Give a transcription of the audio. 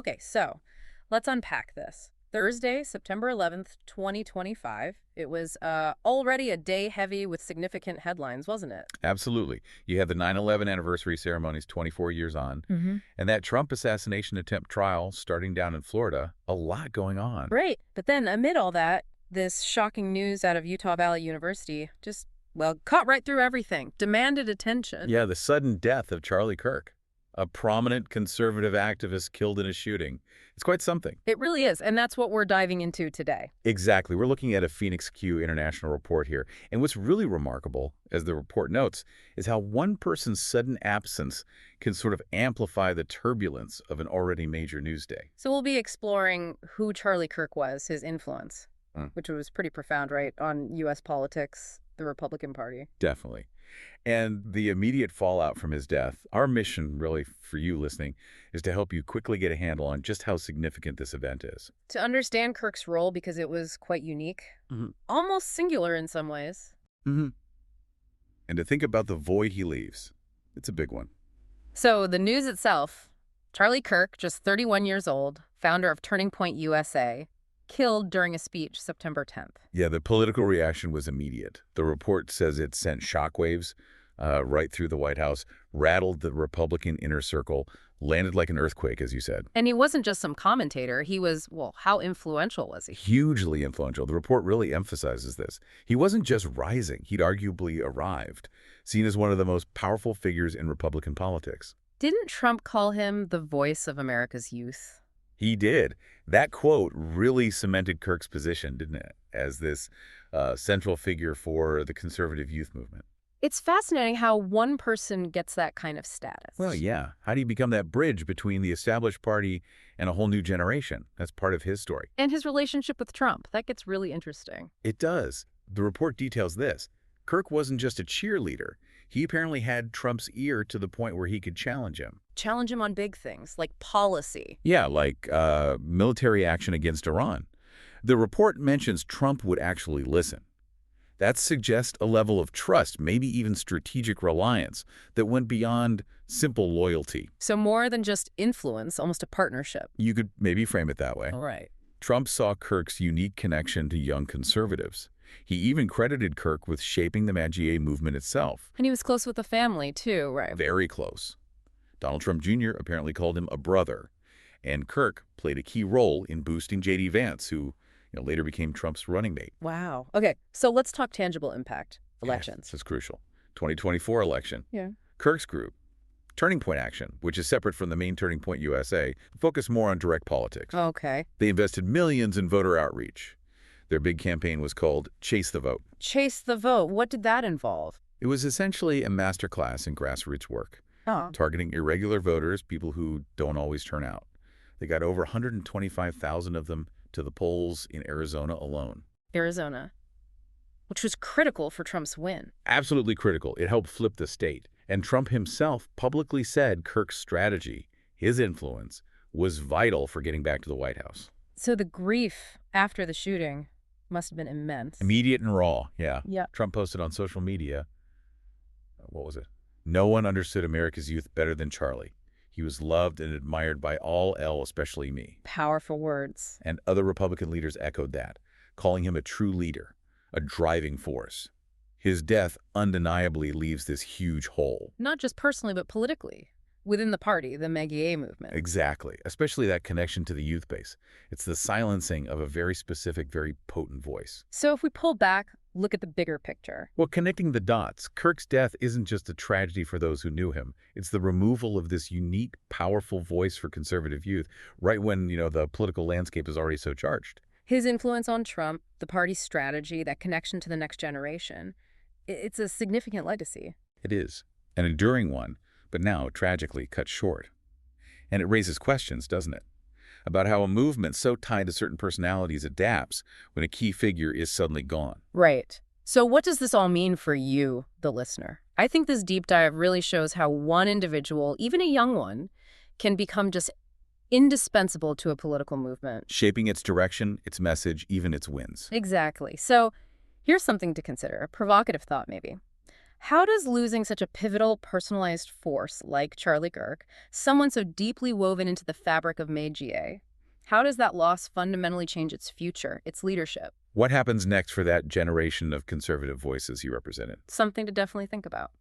Okay, so let's unpack this. Thursday, September 11th, 2025. It was already a day heavy with significant headlines, wasn't it? Absolutely. You had the 9/11 anniversary ceremonies 24 years on, and that Trump assassination attempt trial starting down in Florida, a lot going on. Right. But then amid all that, this shocking news out of Utah Valley University just, well, cut right through everything, demanded attention. Yeah, the sudden death of Charlie Kirk, a prominent conservative activist killed in a shooting. It's quite something. It really is, and that's what we're diving into today. Exactly. We're looking at a Phoenix Q International report here. And what's really remarkable, as the report notes, is how one person's sudden absence can sort of amplify the turbulence of an already major news day. So we'll be exploring who Charlie Kirk was, his influence, which was pretty profound, right, on U.S. politics, the Republican Party. Definitely. And the immediate fallout from his death, our mission really for you listening, is to help you quickly get a handle on just how significant this event is. To understand Kirk's role, because it was quite unique, almost singular in some ways. And to think about the void he leaves. It's a big one. So the news itself, Charlie Kirk, just 31 years old, founder of Turning Point USA, killed during a speech September 10th. Yeah, the political reaction was immediate. The report says it sent shockwaves right through the White House, rattled the Republican inner circle, landed like an earthquake, as you said. And he wasn't just some commentator. He was, well, how influential was he? Hugely influential. The report really emphasizes this. He wasn't just rising. He'd arguably arrived, seen as one of the most powerful figures in Republican politics. Didn't Trump call him the voice of America's youth? He did. That quote really cemented Kirk's position, didn't it, as this central figure for the conservative youth movement. It's fascinating how one person gets that kind of status. Well, yeah. How do you become that bridge between the established party and a whole new generation? That's part of his story. And his relationship with Trump. That gets really interesting. It does. The report details this. Kirk wasn't just a cheerleader. He apparently had Trump's ear to the point where he could challenge him. Challenge him on big things, like policy. Yeah, like military action against Iran. The report mentions Trump would actually listen. That suggests a level of trust, maybe even strategic reliance, that went beyond simple loyalty. So more than just influence, almost a partnership. You could maybe frame it that way. All right. Trump saw Kirk's unique connection to young conservatives. He even credited Kirk with shaping the MAGA movement itself. And he was close with the family, too, right? Very close. Donald Trump Jr. apparently called him a brother. And Kirk played a key role in boosting J.D. Vance, who later became Trump's running mate. Wow. Okay, so let's talk tangible impact. Elections. This is crucial. 2024 election. Yeah. Kirk's group, Turning Point Action, which is separate from the main Turning Point USA, focused more on direct politics. Okay. They invested millions in voter outreach. Their big campaign was called Chase the Vote. Chase the vote. What did that involve? It was essentially a masterclass in grassroots work, targeting irregular voters, people who don't always turn out. They got over 125,000 of them to the polls in Arizona alone. Arizona, which was critical for Trump's win. Absolutely critical. It helped flip the state. And Trump himself publicly said Kirk's strategy, his influence, was vital for getting back to the White House. So the grief after the shooting must have been immense. Immediate and raw, yeah. Yeah. Trump posted on social media, what was it? No one understood America's youth better than Charlie. He was loved and admired by all, especially me. Powerful words. And other Republican leaders echoed that, calling him a true leader, a driving force. His death undeniably leaves this huge hole. Not just personally, but politically. Within the party, the MAGA movement. Exactly, especially that connection to the youth base. It's the silencing of a very specific, very potent voice. So if we pull back, look at the bigger picture. Well, connecting the dots, Kirk's death isn't just a tragedy for those who knew him. It's the removal of this unique, powerful voice for conservative youth, right when, the political landscape is already so charged. His influence on Trump, the party's strategy, that connection to the next generation, it's a significant legacy. It is, an enduring one, but now tragically cut short. And it raises questions, doesn't it? About how a movement so tied to certain personalities adapts when a key figure is suddenly gone. Right. So what does this all mean for you, the listener? I think this deep dive really shows how one individual, even a young one, can become just indispensable to a political movement. Shaping its direction, its message, even its wins. Exactly. So here's something to consider, a provocative thought maybe. How does losing such a pivotal, personalized force like Charlie Kirk, someone so deeply woven into the fabric of MAGA, how does that loss fundamentally change its future, its leadership? What happens next for that generation of conservative voices you represented? Something to definitely think about.